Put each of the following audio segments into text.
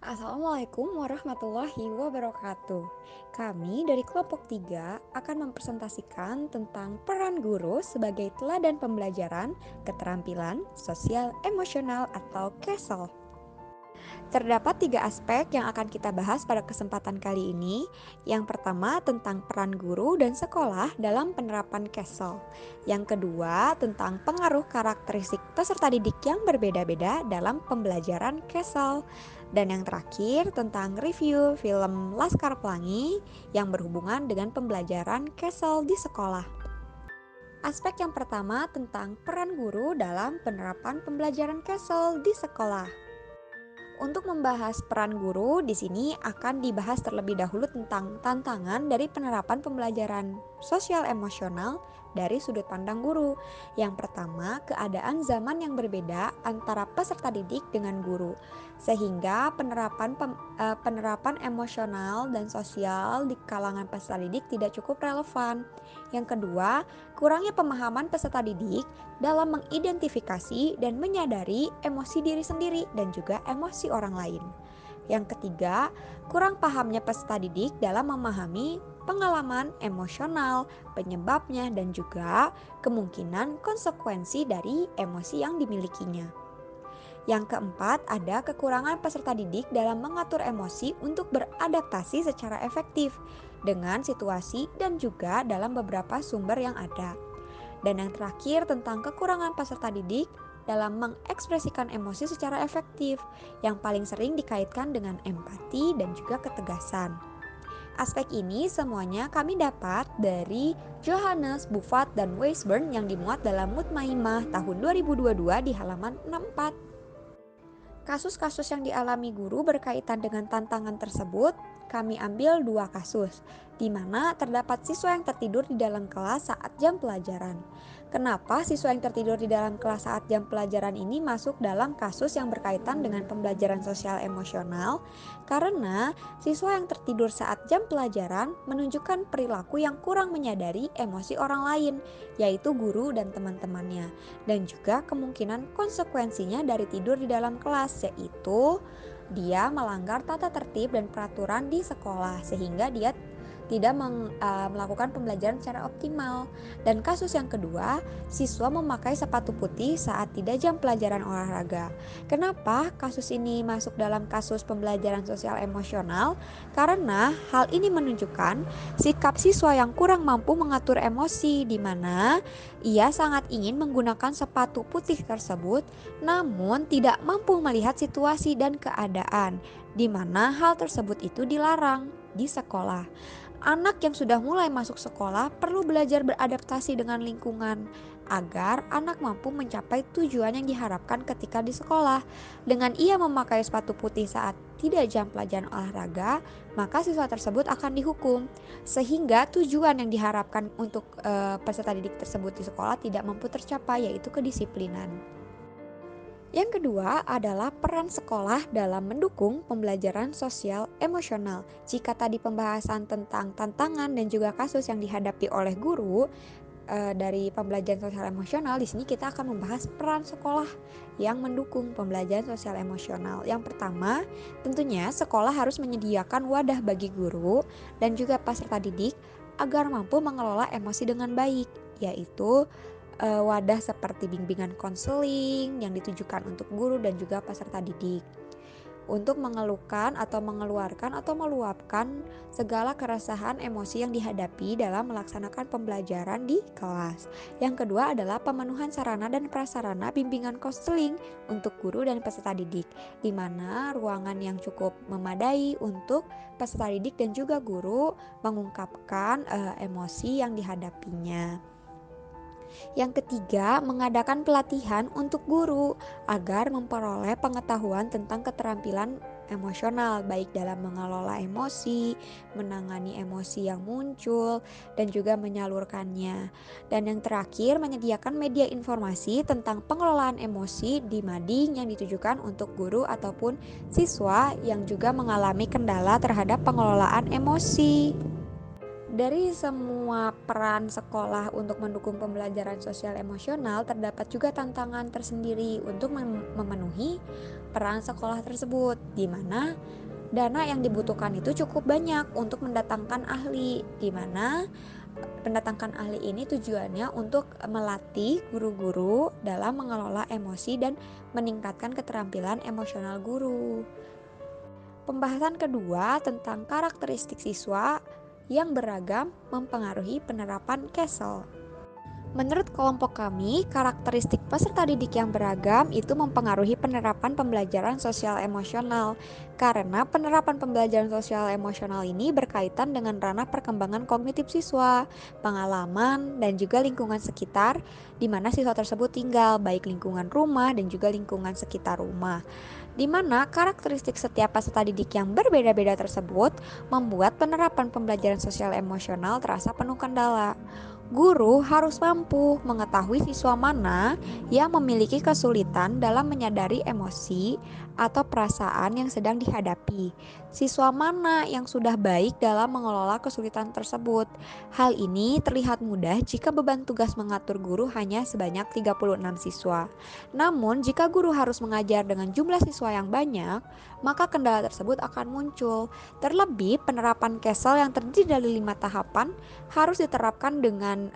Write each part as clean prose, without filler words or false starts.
Assalamualaikum warahmatullahi wabarakatuh. Kami dari kelompok 3 akan mempresentasikan tentang peran guru sebagai teladan pembelajaran, keterampilan, sosial, emosional atau KESL. Terdapat tiga aspek yang akan kita bahas pada kesempatan kali ini. Yang pertama tentang peran guru dan sekolah dalam penerapan KESL. Yang kedua tentang pengaruh karakteristik peserta didik yang berbeda-beda dalam pembelajaran KESL. Dan yang terakhir tentang review film Laskar Pelangi yang berhubungan dengan pembelajaran KESL di sekolah. Aspek yang pertama tentang peran guru dalam penerapan pembelajaran KESL di sekolah. Untuk membahas peran guru, di sini akan dibahas terlebih dahulu tentang tantangan dari penerapan pembelajaran sosial emosional dari sudut pandang guru. Yang pertama, keadaan zaman yang berbeda antara peserta didik dengan guru, sehingga penerapan emosional dan sosial di kalangan peserta didik tidak cukup relevan. Yang kedua, kurangnya pemahaman peserta didik dalam mengidentifikasi dan menyadari emosi diri sendiri dan juga emosi orang lain. Yang ketiga, kurang pahamnya peserta didik dalam memahami pengalaman emosional, penyebabnya, dan juga kemungkinan konsekuensi dari emosi yang dimilikinya. Yang keempat, ada kekurangan peserta didik dalam mengatur emosi untuk beradaptasi secara efektif dengan situasi dan juga dalam beberapa sumber yang ada. Dan yang terakhir tentang kekurangan peserta didik dalam mengekspresikan emosi secara efektif, yang paling sering dikaitkan dengan empati dan juga ketegasan. Aspek ini semuanya kami dapat dari Johannes, Buffat, dan Weisburn yang dimuat dalam Mutmaimah tahun 2022 di halaman 64. Kasus-kasus yang dialami guru berkaitan dengan tantangan tersebut, kami ambil dua kasus, di mana terdapat siswa yang tertidur di dalam kelas saat jam pelajaran. Kenapa siswa yang tertidur di dalam kelas saat jam pelajaran ini masuk dalam kasus yang berkaitan dengan pembelajaran sosial emosional? Karena siswa yang tertidur saat jam pelajaran menunjukkan perilaku yang kurang menyadari emosi orang lain, yaitu guru dan teman-temannya, dan juga kemungkinan konsekuensinya dari tidur di dalam kelas, yaitu dia melanggar tata tertib dan peraturan di sekolah sehingga dia tidak melakukan pembelajaran secara optimal. Dan kasus yang kedua, siswa memakai sepatu putih saat tidak jam pelajaran olahraga. Kenapa kasus ini masuk dalam kasus pembelajaran sosial emosional? Karena hal ini menunjukkan sikap siswa yang kurang mampu mengatur emosi, di mana ia sangat ingin menggunakan sepatu putih tersebut namun tidak mampu melihat situasi dan keadaan, di mana hal tersebut itu dilarang di sekolah. Anak yang sudah mulai masuk sekolah perlu belajar beradaptasi dengan lingkungan agar anak mampu mencapai tujuan yang diharapkan ketika di sekolah. Dengan ia memakai sepatu putih saat tidak jam pelajaran olahraga, maka siswa tersebut akan dihukum sehingga tujuan yang diharapkan untuk peserta didik tersebut di sekolah tidak mampu tercapai, yaitu kedisiplinan. Yang kedua adalah peran sekolah dalam mendukung pembelajaran sosial emosional. Jika tadi pembahasan tentang tantangan dan juga kasus yang dihadapi oleh guru dari pembelajaran sosial emosional, di sini kita akan membahas peran sekolah yang mendukung pembelajaran sosial emosional. Yang pertama, tentunya sekolah harus menyediakan wadah bagi guru dan juga peserta didik agar mampu mengelola emosi dengan baik, yaitu wadah seperti bimbingan konseling yang ditujukan untuk guru dan juga peserta didik untuk mengeluhkan atau mengeluarkan atau meluapkan segala keresahan emosi yang dihadapi dalam melaksanakan pembelajaran di kelas. Yang kedua adalah pemenuhan sarana dan prasarana bimbingan konseling untuk guru dan peserta didik, di mana ruangan yang cukup memadai untuk peserta didik dan juga guru mengungkapkan emosi yang dihadapinya. Yang ketiga, mengadakan pelatihan untuk guru agar memperoleh pengetahuan tentang keterampilan emosional, baik dalam mengelola emosi, menangani emosi yang muncul, dan juga menyalurkannya. Dan yang terakhir, menyediakan media informasi tentang pengelolaan emosi di mading yang ditujukan untuk guru ataupun siswa yang juga mengalami kendala terhadap pengelolaan emosi. Dari semua peran sekolah untuk mendukung pembelajaran sosial emosional, terdapat juga tantangan tersendiri untuk memenuhi peran sekolah tersebut, di mana dana yang dibutuhkan itu cukup banyak untuk mendatangkan ahli, di mana mendatangkan ahli ini tujuannya untuk melatih guru-guru dalam mengelola emosi dan meningkatkan keterampilan emosional guru. Pembahasan kedua tentang karakteristik siswa yang beragam mempengaruhi penerapan CASEL. Menurut kelompok kami, karakteristik peserta didik yang beragam itu mempengaruhi penerapan pembelajaran sosial emosional. Karena penerapan pembelajaran sosial emosional ini berkaitan dengan ranah perkembangan kognitif siswa, pengalaman, dan juga lingkungan sekitar di mana siswa tersebut tinggal, baik lingkungan rumah dan juga lingkungan sekitar rumah. Di mana karakteristik setiap peserta didik yang berbeda-beda tersebut membuat penerapan pembelajaran sosial emosional terasa penuh kendala. Guru harus mampu mengetahui siswa mana yang memiliki kesulitan dalam menyadari emosi atau perasaan yang sedang dihadapi. Siswa mana yang sudah baik dalam mengelola kesulitan tersebut. Hal ini terlihat mudah jika beban tugas mengatur guru hanya sebanyak 36 siswa. Namun, jika guru harus mengajar dengan jumlah siswa yang banyak, maka kendala tersebut akan muncul. Terlebih, penerapan CASEL yang terdiri dari 5 tahapan harus diterapkan dengan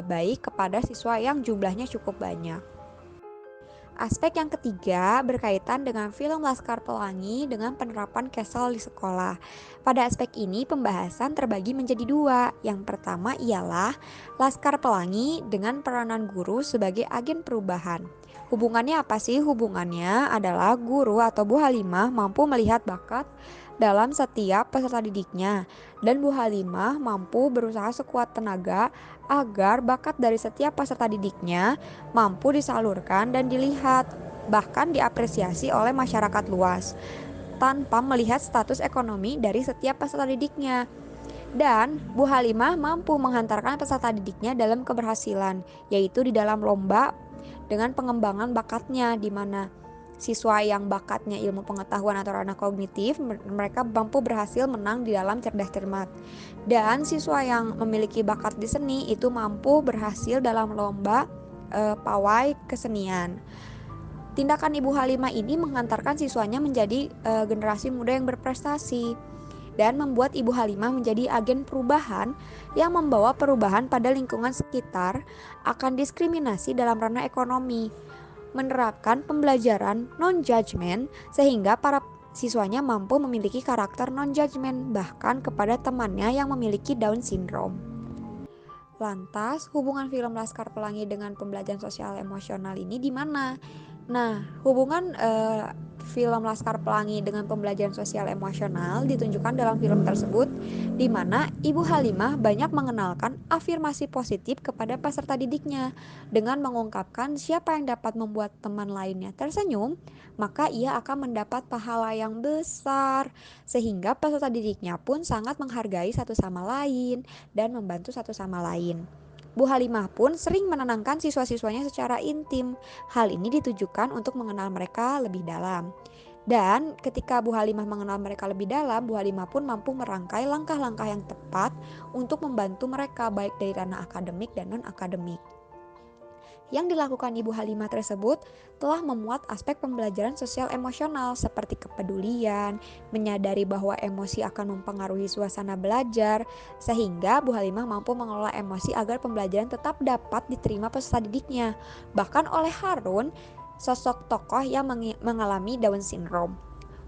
baik kepada siswa yang jumlahnya cukup banyak. Aspek yang ketiga berkaitan dengan film Laskar Pelangi dengan penerapan CASEL di sekolah. Pada aspek ini pembahasan terbagi menjadi dua. Yang pertama ialah Laskar Pelangi dengan peranan guru sebagai agen perubahan. Hubungannya apa sih? Hubungannya adalah guru atau Bu Halimah mampu melihat bakat dalam setiap peserta didiknya, dan Bu Halimah mampu berusaha sekuat tenaga agar bakat dari setiap peserta didiknya mampu disalurkan dan dilihat, bahkan diapresiasi oleh masyarakat luas, tanpa melihat status ekonomi dari setiap peserta didiknya. Dan Bu Halimah mampu menghantarkan peserta didiknya dalam keberhasilan, yaitu di dalam lomba dengan pengembangan bakatnya, di mana siswa yang bakatnya ilmu pengetahuan atau ranah kognitif, mereka mampu berhasil menang di dalam cerdas cermat. Dan siswa yang memiliki bakat di seni itu mampu berhasil dalam lomba pawai kesenian. Tindakan Ibu Halimah ini mengantarkan siswanya menjadi generasi muda yang berprestasi dan membuat Ibu Halimah menjadi agen perubahan yang membawa perubahan pada lingkungan sekitar akan diskriminasi dalam ranah ekonomi, menerapkan pembelajaran non-judgment sehingga para siswanya mampu memiliki karakter non-judgment bahkan kepada temannya yang memiliki Down syndrome. Lantas, hubungan film Laskar Pelangi dengan pembelajaran sosial emosional ini di mana? Nah, hubungan film Laskar Pelangi dengan pembelajaran sosial emosional ditunjukkan dalam film tersebut, di mana Ibu Halimah banyak mengenalkan afirmasi positif kepada peserta didiknya dengan mengungkapkan siapa yang dapat membuat teman lainnya tersenyum, maka ia akan mendapat pahala yang besar, sehingga peserta didiknya pun sangat menghargai satu sama lain dan membantu satu sama lain. Bu Halimah pun sering menenangkan siswa-siswanya secara intim. Hal ini ditujukan untuk mengenal mereka lebih dalam. Dan ketika Bu Halimah mengenal mereka lebih dalam, Bu Halimah pun mampu merangkai langkah-langkah yang tepat untuk membantu mereka baik dari ranah akademik dan non-akademik. Yang dilakukan Ibu Halimah tersebut telah memuat aspek pembelajaran sosial emosional seperti kepedulian, menyadari bahwa emosi akan mempengaruhi suasana belajar, sehingga Bu Halimah mampu mengelola emosi agar pembelajaran tetap dapat diterima peserta didiknya. Bahkan oleh Harun, sosok tokoh yang mengalami Down syndrome.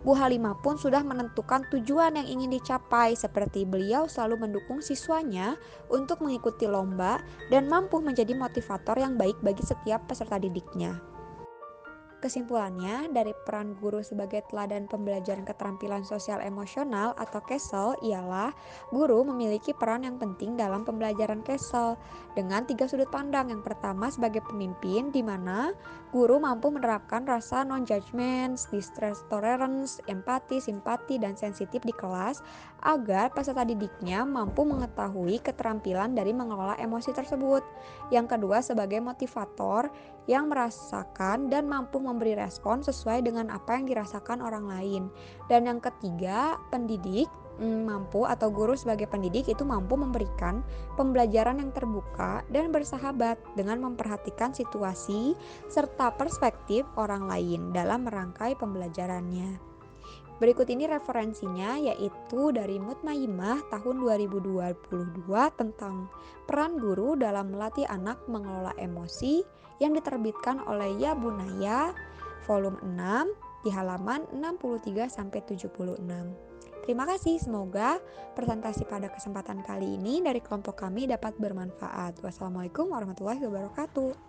Bu Halimah pun sudah menentukan tujuan yang ingin dicapai, seperti beliau selalu mendukung siswanya untuk mengikuti lomba dan mampu menjadi motivator yang baik bagi setiap peserta didiknya. Kesimpulannya, dari peran guru sebagai teladan pembelajaran keterampilan sosial emosional atau CASEL ialah guru memiliki peran yang penting dalam pembelajaran CASEL dengan 3 sudut pandang. Yang pertama sebagai pemimpin, di mana guru mampu menerapkan rasa non-judgment, distress tolerance, empati, simpati, dan sensitif di kelas agar peserta didiknya mampu mengetahui keterampilan dari mengelola emosi tersebut. Yang kedua sebagai motivator, yang merasakan dan mampu memberi respon sesuai dengan apa yang dirasakan orang lain. Dan yang ketiga, pendidik mampu atau guru sebagai pendidik itu mampu memberikan pembelajaran yang terbuka dan bersahabat dengan memperhatikan situasi serta perspektif orang lain dalam merangkai pembelajarannya. Berikut ini referensinya yaitu dari Mutmaimah tahun 2022 tentang peran guru dalam melatih anak mengelola emosi yang diterbitkan oleh Ya Bunaya volume 6 di halaman 63 sampai 76. Terima kasih, semoga presentasi pada kesempatan kali ini dari kelompok kami dapat bermanfaat. Wassalamualaikum warahmatullahi wabarakatuh.